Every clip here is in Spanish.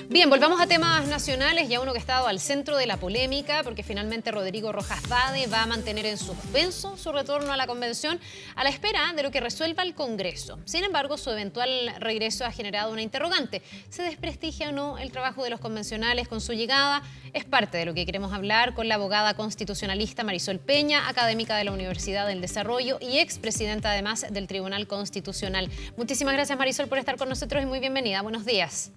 Bien, volvamos a temas nacionales, ya uno que ha estado al centro de la polémica, porque finalmente Rodrigo Rojas Vade va a mantener en suspenso su retorno a la convención a la espera de lo que resuelva el Congreso. Sin embargo, su eventual regreso ha generado una interrogante. ¿Se desprestigia o no el trabajo de los convencionales con su llegada? Es parte de lo que queremos hablar con la abogada constitucionalista Marisol Peña, académica de la Universidad del Desarrollo y expresidenta además del Tribunal Constitucional. Muchísimas gracias, Marisol, por estar con nosotros y muy bienvenida. Buenos días.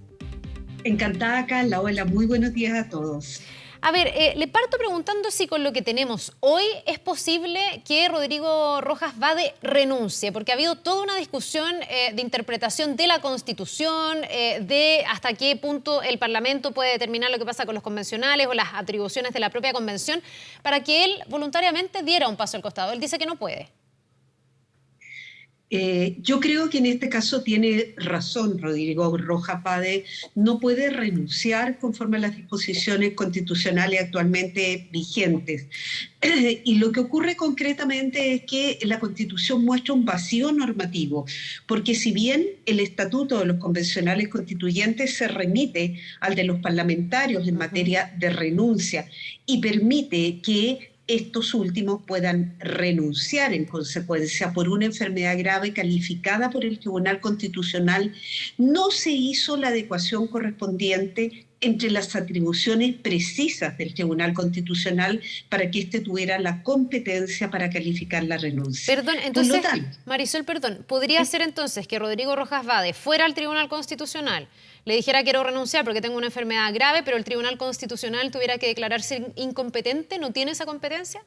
Encantada, Carla. Hola, muy buenos días a todos. A ver, le parto preguntando si con lo que tenemos hoy es posible que Rodrigo Rojas Vade renuncie, porque ha habido toda una discusión de interpretación de la Constitución, de hasta qué punto el Parlamento puede determinar lo que pasa con los convencionales o las atribuciones de la propia Convención, para que él voluntariamente diera un paso al costado. Él dice que no puede. Yo creo que en este caso tiene razón Rodrigo Rojas Vade, no puede renunciar conforme a las disposiciones constitucionales actualmente vigentes. Y lo que ocurre concretamente es que la Constitución muestra un vacío normativo, porque si bien el Estatuto de los Convencionales Constituyentes se remite al de los parlamentarios en materia de renuncia y permite que estos últimos puedan renunciar en consecuencia por una enfermedad grave calificada por el Tribunal Constitucional, no se hizo la adecuación correspondiente entre las atribuciones precisas del Tribunal Constitucional para que éste tuviera la competencia para calificar la renuncia. Perdón, entonces, Marisol, perdón, ¿podría ser entonces que Rodrigo Rojas Vade fuera al Tribunal Constitucional, le dijera quiero renunciar porque tengo una enfermedad grave, pero el Tribunal Constitucional tuviera que declararse incompetente? ¿No tiene esa competencia?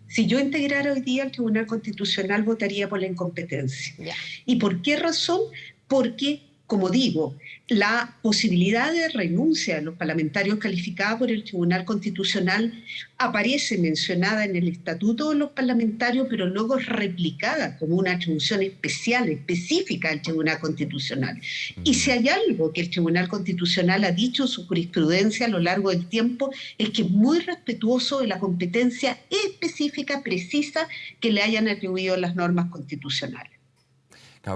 Si yo integrara hoy día el Tribunal Constitucional, votaría por la incompetencia. Ya. ¿Y por qué razón? Porque, como digo, la posibilidad de renuncia de los parlamentarios calificada por el Tribunal Constitucional aparece mencionada en el Estatuto de los Parlamentarios, pero luego es replicada como una atribución especial, específica del Tribunal Constitucional. Y si hay algo que el Tribunal Constitucional ha dicho en su jurisprudencia a lo largo del tiempo, es que es muy respetuoso de la competencia específica, precisa, que le hayan atribuido las normas constitucionales.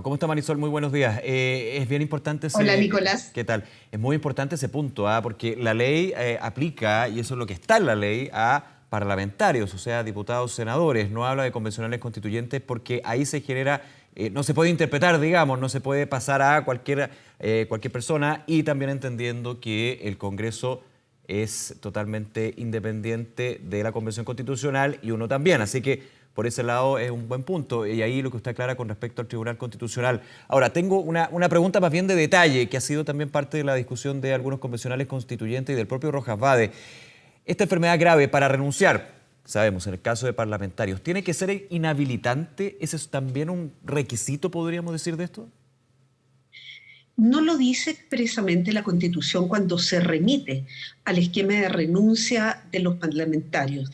¿Cómo está, Marisol? Muy buenos días. Es bien importante ese... Hola, Nicolás. ¿Qué tal? Es muy importante ese punto, porque la ley aplica, y eso es lo que está en la ley, a parlamentarios, o sea, diputados, senadores. No habla de convencionales constituyentes porque ahí se genera... no se puede interpretar, digamos, no se puede pasar a cualquier persona, y también entendiendo que el Congreso es totalmente independiente de la Convención Constitucional y uno también. Así que por ese lado es un buen punto, y ahí lo que usted aclara con respecto al Tribunal Constitucional. Ahora, tengo una pregunta más bien de detalle, que ha sido también parte de la discusión de algunos convencionales constituyentes y del propio Rojas Vade. Esta enfermedad grave, para renunciar, sabemos, en el caso de parlamentarios, ¿tiene que ser inhabilitante? ¿Ese es también un requisito, podríamos decir, de esto? No lo dice expresamente la Constitución cuando se remite al esquema de renuncia de los parlamentarios.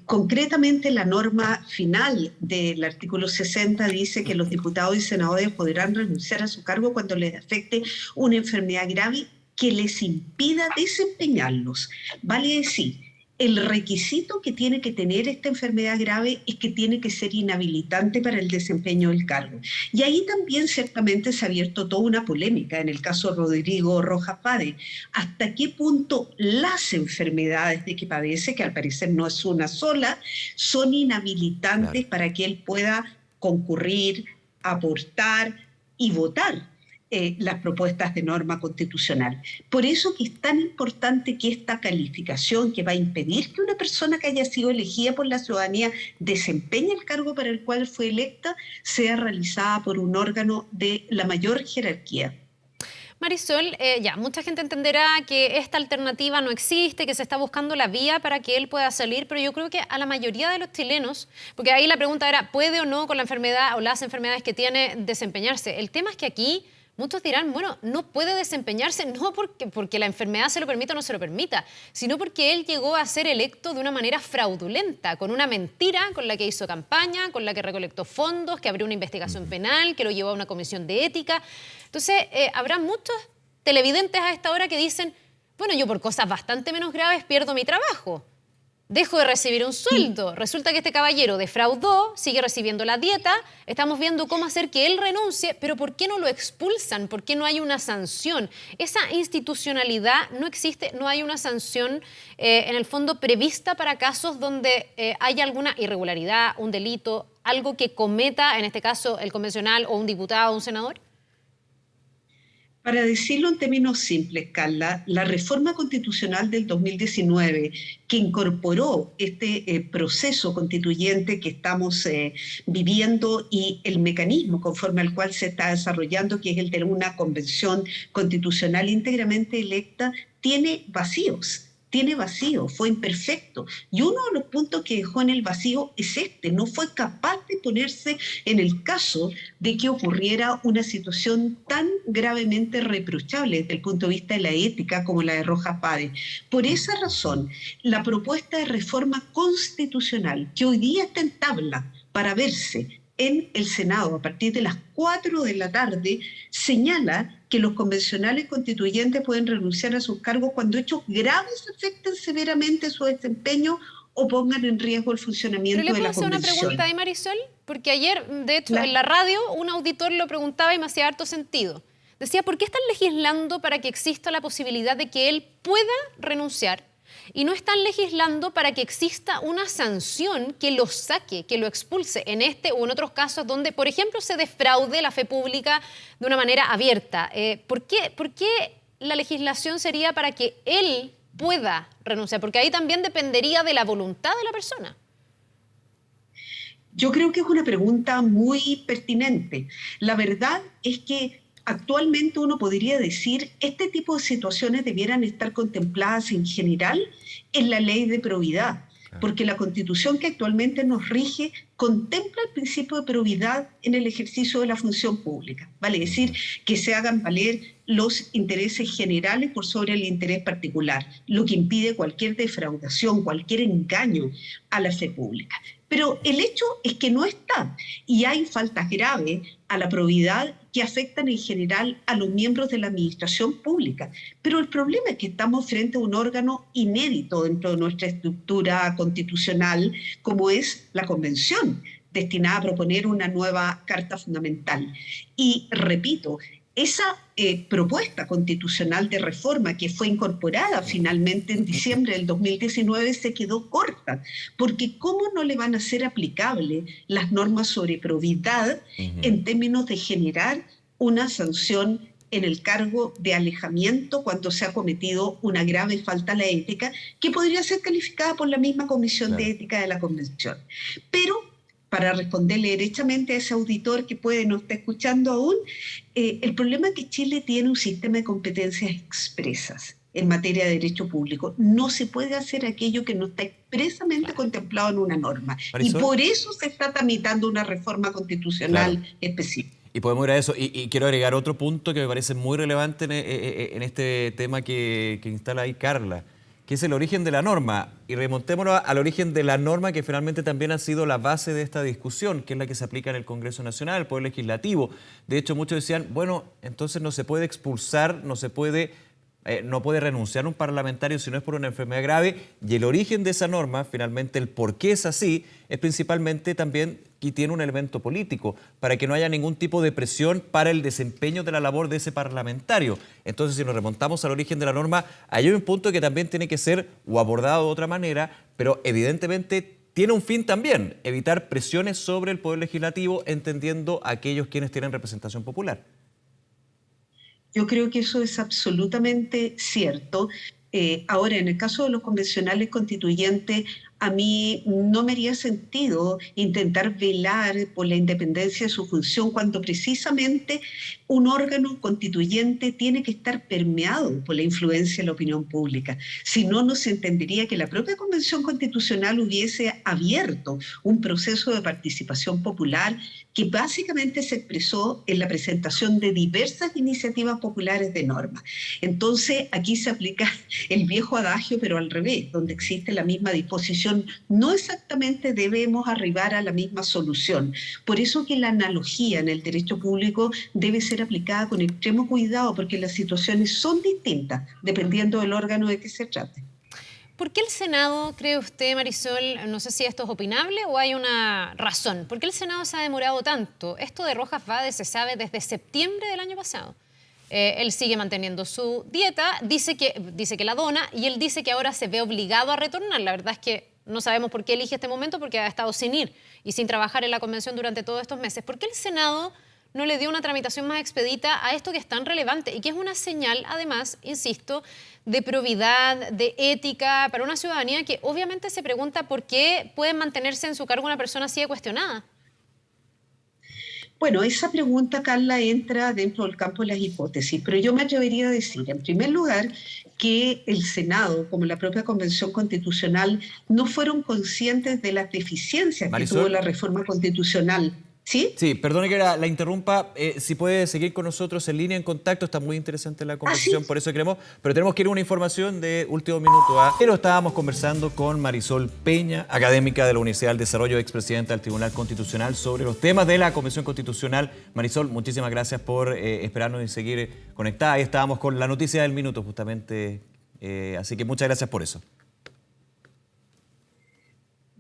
Concretamente, la norma final del artículo 60 dice que los diputados y senadores podrán renunciar a su cargo cuando les afecte una enfermedad grave que les impida desempeñarlos. Vale decir, el requisito que tiene que tener esta enfermedad grave es que tiene que ser inhabilitante para el desempeño del cargo. Y ahí también ciertamente se ha abierto toda una polémica en el caso de Rodrigo Rojas Vade. ¿Hasta qué punto las enfermedades de que padece, que al parecer no es una sola, son inhabilitantes para que él pueda concurrir, aportar y votar las propuestas de norma constitucional? Por eso que es tan importante que esta calificación, que va a impedir que una persona que haya sido elegida por la ciudadanía desempeñe el cargo para el cual fue electa, sea realizada por un órgano de la mayor jerarquía. Marisol, ya, mucha gente entenderá que esta alternativa no existe, que se está buscando la vía para que él pueda salir, pero yo creo que a la mayoría de los chilenos, porque ahí la pregunta era, ¿puede o no con la enfermedad o las enfermedades que tiene desempeñarse? El tema es que aquí muchos dirán, bueno, no puede desempeñarse, no porque la enfermedad se lo permita o no se lo permita, sino porque él llegó a ser electo de una manera fraudulenta, con una mentira con la que hizo campaña, con la que recolectó fondos, que abrió una investigación penal, que lo llevó a una comisión de ética. Entonces, habrá muchos televidentes a esta hora que dicen, bueno, yo por cosas bastante menos graves pierdo mi trabajo. dejo de recibir un sueldo. Resulta que este caballero defraudó, sigue recibiendo la dieta, estamos viendo cómo hacer que él renuncie, pero ¿por qué no lo expulsan? ¿Por qué no hay una sanción? Esa institucionalidad no existe, no hay una sanción en el fondo prevista para casos donde haya alguna irregularidad, un delito, algo que cometa, en este caso, el convencional o un diputado o un senador. Para decirlo en términos simples, Carla, la reforma constitucional del 2019, que incorporó este proceso constituyente que estamos viviendo y el mecanismo conforme al cual se está desarrollando, que es el de una convención constitucional íntegramente electa, tiene vacíos. Fue imperfecto. Y uno de los puntos que dejó en el vacío es no fue capaz de ponerse en el caso de que ocurriera una situación tan gravemente reprochable desde el punto de vista de la ética como la de Rojas Párez. Por esa razón, la propuesta de reforma constitucional que hoy día está en tabla para verse en el Senado a partir de las 4 de la tarde, señala que los convencionales constituyentes pueden renunciar a sus cargos cuando hechos graves afecten severamente su desempeño o pongan en riesgo el funcionamiento de la convención. ¿Pero le puedo hacer una pregunta ahí, Marisol? Porque ayer, de hecho, en la radio, un auditor lo preguntaba y me hacía harto sentido. Decía, ¿por qué están legislando para que exista la posibilidad de que él pueda renunciar? Y no están legislando para que exista una sanción que lo saque, que lo expulse, en este o en otros casos donde, por ejemplo, se defraude la fe pública de una manera abierta. ¿Por qué la legislación sería para que él pueda renunciar? Porque ahí también dependería de la voluntad de la persona. Yo creo que es una pregunta muy pertinente. La verdad es que actualmente uno podría decir este tipo de situaciones debieran estar contempladas en general en la ley de probidad, porque la Constitución que actualmente nos rige contempla el principio de probidad en el ejercicio de la función pública, vale decir que se hagan valer los intereses generales por sobre el interés particular, lo que impide cualquier defraudación, cualquier engaño a la fe pública. Pero el hecho es que no está, y hay faltas graves a la probidad que afectan en general a los miembros de la administración pública. Pero el problema es que estamos frente a un órgano inédito dentro de nuestra estructura constitucional, como es la Convención, destinada a proponer una nueva Carta Fundamental. Y repito, esa propuesta constitucional de reforma que fue incorporada finalmente en diciembre del 2019 se quedó corta, porque ¿cómo no le van a ser aplicables las normas sobre probidad en términos de generar una sanción en el cargo de alejamiento cuando se ha cometido una grave falta a la ética que podría ser calificada por la misma Comisión de Ética de la Convención? Pero para responderle derechamente a ese auditor que puede no estar escuchando aún, el problema es que Chile tiene un sistema de competencias expresas en materia de derecho público. No se puede hacer aquello que no está expresamente contemplado en una norma. Marisol, y por eso se está tramitando una reforma constitucional específica. Y podemos ir a eso. Y quiero agregar otro punto que me parece muy relevante en este tema que instala ahí Carla, que es el origen de la norma. Y remontémonos al origen de la norma que finalmente también ha sido la base de esta discusión, que es la que se aplica en el Congreso Nacional, el Poder Legislativo. De hecho, muchos decían, bueno, entonces no se puede expulsar, no puede renunciar un parlamentario si no es por una enfermedad grave. Y el origen de esa norma, finalmente el por qué es así, es principalmente también que tiene un elemento político, para que no haya ningún tipo de presión para el desempeño de la labor de ese parlamentario. Entonces, si nos remontamos al origen de la norma, hay un punto que también tiene que ser o abordado de otra manera, pero evidentemente tiene un fin también, evitar presiones sobre el Poder Legislativo, entendiendo a aquellos quienes tienen representación popular. Yo creo que eso es absolutamente cierto. Ahora, en el caso de los convencionales constituyentes, a mí no me haría sentido intentar velar por la independencia de su función cuando precisamente un órgano constituyente tiene que estar permeado por la influencia de la opinión pública. Si no, no se entendería que la propia Convención Constitucional hubiese abierto un proceso de participación popular que básicamente se expresó en la presentación de diversas iniciativas populares de normas. Entonces, aquí se aplica el viejo adagio, pero al revés, donde existe la misma disposición, no exactamente debemos arribar a la misma solución. Por eso que la analogía en el derecho público debe ser aplicada con extremo cuidado, porque las situaciones son distintas dependiendo del órgano de que se trate. ¿Por qué el Senado, cree usted, Marisol, no sé si esto es opinable o hay una razón, por qué el Senado se ha demorado tanto? Esto de Rojas Vade se sabe desde septiembre del año pasado. Él sigue manteniendo su dieta, dice que la dona y él dice que ahora se ve obligado a retornar. La verdad es que no sabemos por qué elige este momento porque ha estado sin ir y sin trabajar en la convención durante todos estos meses. ¿Por qué el Senado no le dio una tramitación más expedita a esto que es tan relevante y que es una señal, además, insisto, de probidad, de ética para una ciudadanía que obviamente se pregunta por qué puede mantenerse en su cargo una persona así de cuestionada? Bueno, esa pregunta, Carla, entra dentro del campo de las hipótesis, pero yo me atrevería a decir, en primer lugar, que el Senado, como la propia Convención Constitucional, no fueron conscientes de las deficiencias que tuvo la reforma constitucional. ¿Sí? Sí, perdone que la interrumpa. Si puede seguir con nosotros en línea, en contacto, está muy interesante la conversación, ¿Sí? por eso queremos, pero tenemos que ir a una información de último minuto. Pero estábamos conversando con Marisol Peña, académica de la Universidad del Desarrollo, expresidenta del Tribunal Constitucional, sobre los temas de la Convención Constitucional. Marisol, muchísimas gracias por esperarnos y seguir conectada. Ahí estábamos con la noticia del minuto, justamente, así que muchas gracias por eso.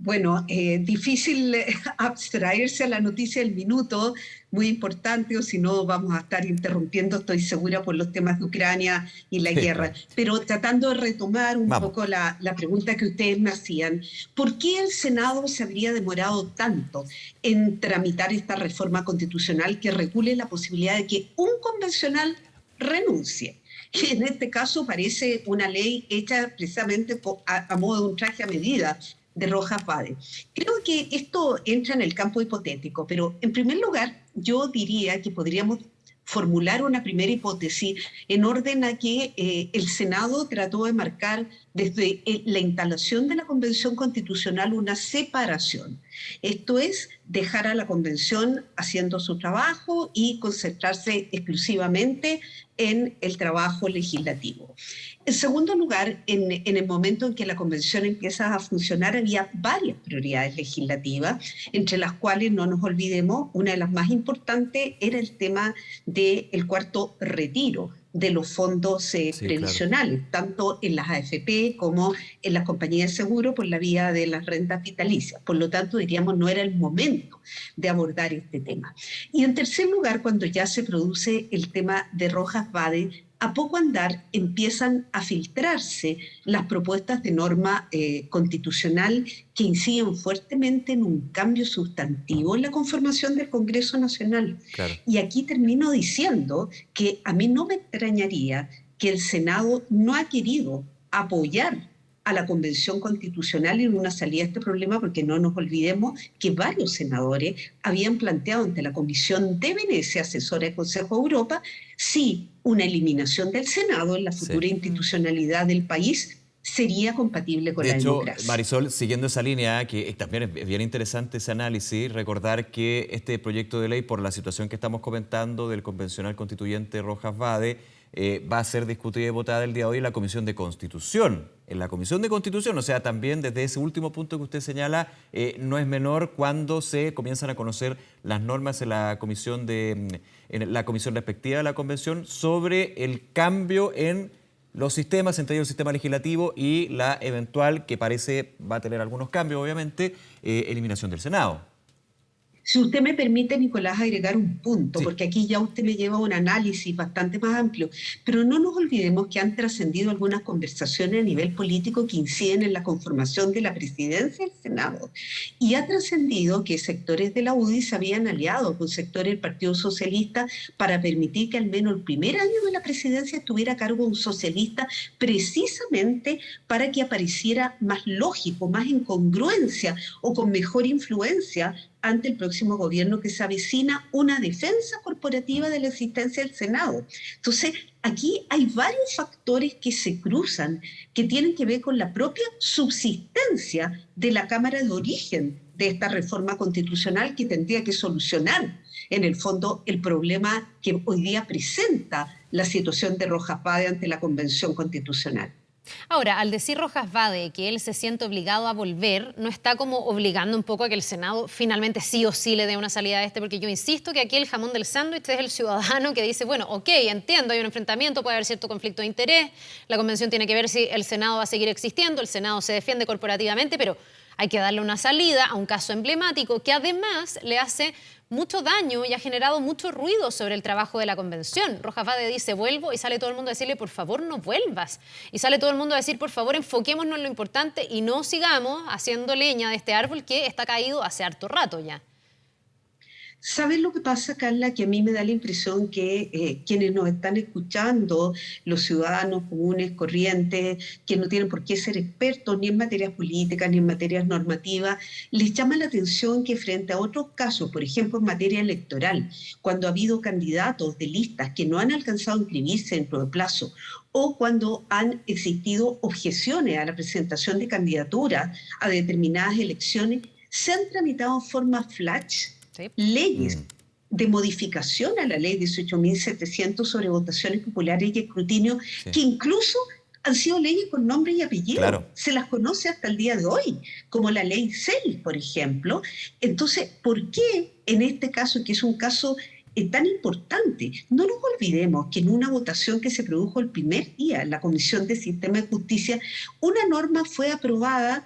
Bueno, difícil abstraerse a la noticia del minuto, muy importante, o si no vamos a estar interrumpiendo, estoy segura, por los temas de Ucrania y la guerra. Claro. Pero tratando de retomar un poco la pregunta que ustedes me hacían, ¿por qué el Senado se habría demorado tanto en tramitar esta reforma constitucional que regule la posibilidad de que un convencional renuncie? Que en este caso parece una ley hecha precisamente a modo de un traje a medida de Rojas Vade. Creo que esto entra en el campo hipotético, pero en primer lugar yo diría que podríamos formular una primera hipótesis en orden a que el Senado trató de marcar desde la instalación de la Convención Constitucional una separación. Esto es, dejar a la Convención haciendo su trabajo y concentrarse exclusivamente en el trabajo legislativo. En segundo lugar, en el momento en que la Convención empieza a funcionar, había varias prioridades legislativas, entre las cuales, no nos olvidemos, una de las más importantes era el tema del cuarto retiro de los fondos previsionales, claro, tanto en las AFP como en las compañías de seguro por la vía de las rentas vitalicias. Por lo tanto, diríamos, no era el momento de abordar este tema. Y en tercer lugar, cuando ya se produce el tema de Rojas Vade, a poco andar empiezan a filtrarse las propuestas de norma constitucional que inciden fuertemente en un cambio sustantivo en la conformación del Congreso Nacional. Claro. Y aquí termino diciendo que a mí no me extrañaría que el Senado no ha querido apoyar a la Convención Constitucional en una salida a este problema, porque no nos olvidemos que varios senadores habían planteado ante la Comisión de Venecia, asesora del Consejo de Europa, si una eliminación del Senado en la futura institucionalidad del país sería compatible con la democracia. De hecho, Marisol, siguiendo esa línea, que también es bien interesante ese análisis, recordar que este proyecto de ley, por la situación que estamos comentando del convencional constituyente Rojas Vade, va a ser discutida y votada el día de hoy en la Comisión de Constitución. En la Comisión de Constitución, o sea, también desde ese último punto que usted señala, no es menor cuando se comienzan a conocer las normas en la comisión respectiva de la Convención sobre el cambio en los sistemas, entre ellos el sistema legislativo y la eventual, que parece va a tener algunos cambios, obviamente, eliminación del Senado. Si usted me permite, Nicolás, agregar un punto, sí, porque aquí ya usted me lleva a un análisis bastante más amplio, pero no nos olvidemos que han trascendido algunas conversaciones a nivel político que inciden en la conformación de la presidencia del Senado. Y ha trascendido que sectores de la UDI se habían aliado con sectores del Partido Socialista para permitir que al menos el primer año de la presidencia estuviera a cargo un socialista, precisamente para que apareciera más lógico, más en congruencia o con mejor influencia ante el próximo gobierno que se avecina, una defensa corporativa de la existencia del Senado. Entonces, aquí hay varios factores que se cruzan, que tienen que ver con la propia subsistencia de la Cámara de origen de esta reforma constitucional, que tendría que solucionar, en el fondo, el problema que hoy día presenta la situación de Rojas Vade ante la Convención Constitucional. Ahora, al decir Rojas Vade que él se siente obligado a volver, no está como obligando un poco a que el Senado finalmente sí o sí le dé una salida a este, porque yo insisto que aquí el jamón del sándwich es el ciudadano que dice, bueno, ok, entiendo, hay un enfrentamiento, puede haber cierto conflicto de interés, la convención tiene que ver si el Senado va a seguir existiendo, el Senado se defiende corporativamente, pero hay que darle una salida a un caso emblemático que además le hace mucho daño y ha generado mucho ruido sobre el trabajo de la convención. Rojas Vade dice, vuelvo, y sale todo el mundo a decirle, por favor, no vuelvas. Y sale todo el mundo a decir, por favor, enfoquémonos en lo importante y no sigamos haciendo leña de este árbol que está caído hace harto rato ya. ¿Sabes lo que pasa, Carla? Que a mí me da la impresión que quienes nos están escuchando, los ciudadanos comunes, corrientes, que no tienen por qué ser expertos ni en materias políticas ni en materias normativas, les llama la atención que frente a otros casos, por ejemplo en materia electoral, cuando ha habido candidatos de listas que no han alcanzado a inscribirse dentro de plazo, o cuando han existido objeciones a la presentación de candidaturas a determinadas elecciones, se han tramitado en forma flash ¿Sí? leyes de modificación a la ley 18.700 sobre votaciones populares y escrutinio, Sí. que incluso han sido leyes con nombre y apellido. Claro. Se las conoce hasta el día de hoy, como la ley 6, por ejemplo. Entonces, ¿por qué en este caso, que es un caso tan importante? No nos olvidemos que en una votación que se produjo el primer día en la Comisión de Sistema de Justicia, una norma fue aprobada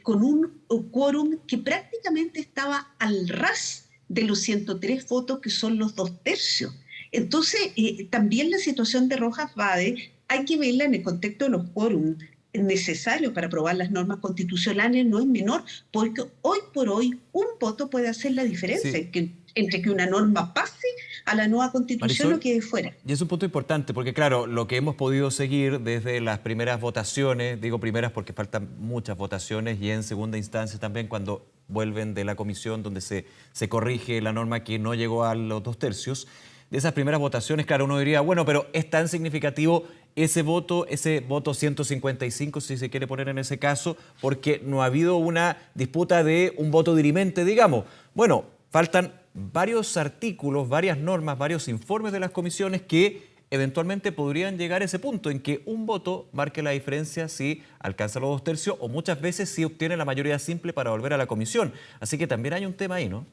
con un quórum que prácticamente estaba al ras de los 103 votos, que son los 2/3. Entonces, también la situación de Rojas Vade hay que verla en el contexto de los quórums necesarios para aprobar las normas constitucionales, no es menor, porque hoy por hoy un voto puede hacer la diferencia Sí. entre que una norma pase a la nueva constitución Marisol, o quede fuera. y es un punto importante, porque claro, lo que hemos podido seguir desde las primeras votaciones, digo primeras porque faltan muchas votaciones, y en segunda instancia también cuando vuelven de la comisión donde se corrige la norma que no llegó a los 2/3, de esas primeras votaciones, claro, uno diría, bueno, pero es tan significativo ese voto 155, si se quiere poner en ese caso, porque no ha habido una disputa de un voto dirimente, digamos. Bueno, faltan varios artículos, varias normas, varios informes de las comisiones que eventualmente podrían llegar a ese punto en que un voto marque la diferencia si alcanza los 2/3 o muchas veces si obtiene la mayoría simple para volver a la comisión. Así que también hay un tema ahí, ¿no?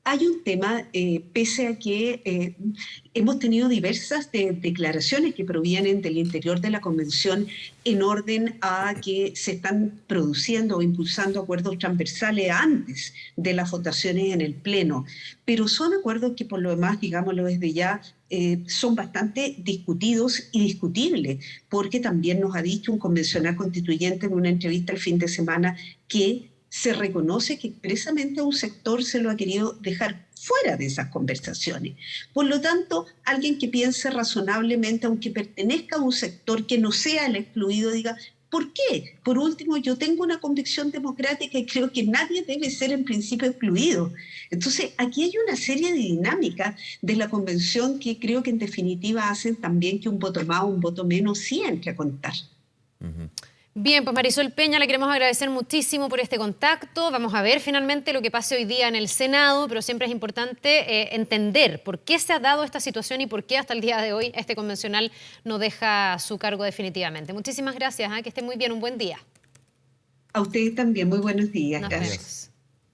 Hay un tema, pese a que hemos tenido diversas declaraciones que provienen del interior de la Convención en orden a que se están produciendo o impulsando acuerdos transversales antes de las votaciones en el Pleno, pero son acuerdos que por lo demás, digámoslo desde ya, son bastante discutidos y discutibles, porque también nos ha dicho un convencional constituyente en una entrevista el fin de semana que se reconoce que expresamente a un sector se lo ha querido dejar fuera de esas conversaciones. Por lo tanto, alguien que piense razonablemente, aunque pertenezca a un sector que no sea el excluido, diga, ¿por qué? Por último, yo tengo una convicción democrática y creo que nadie debe ser en principio excluido. Entonces, aquí hay una serie de dinámicas de la convención que creo que en definitiva hacen también que un voto más o un voto menos sí entre a contar. Bien, pues Marisol Peña, le queremos agradecer muchísimo por este contacto. Vamos a ver finalmente lo que pase hoy día en el Senado, pero siempre es importante entender por qué se ha dado esta situación y por qué hasta el día de hoy este convencional no deja su cargo definitivamente. Muchísimas gracias, que esté muy bien, un buen día. A ustedes también, muy buenos días. Nos Gracias. vemos.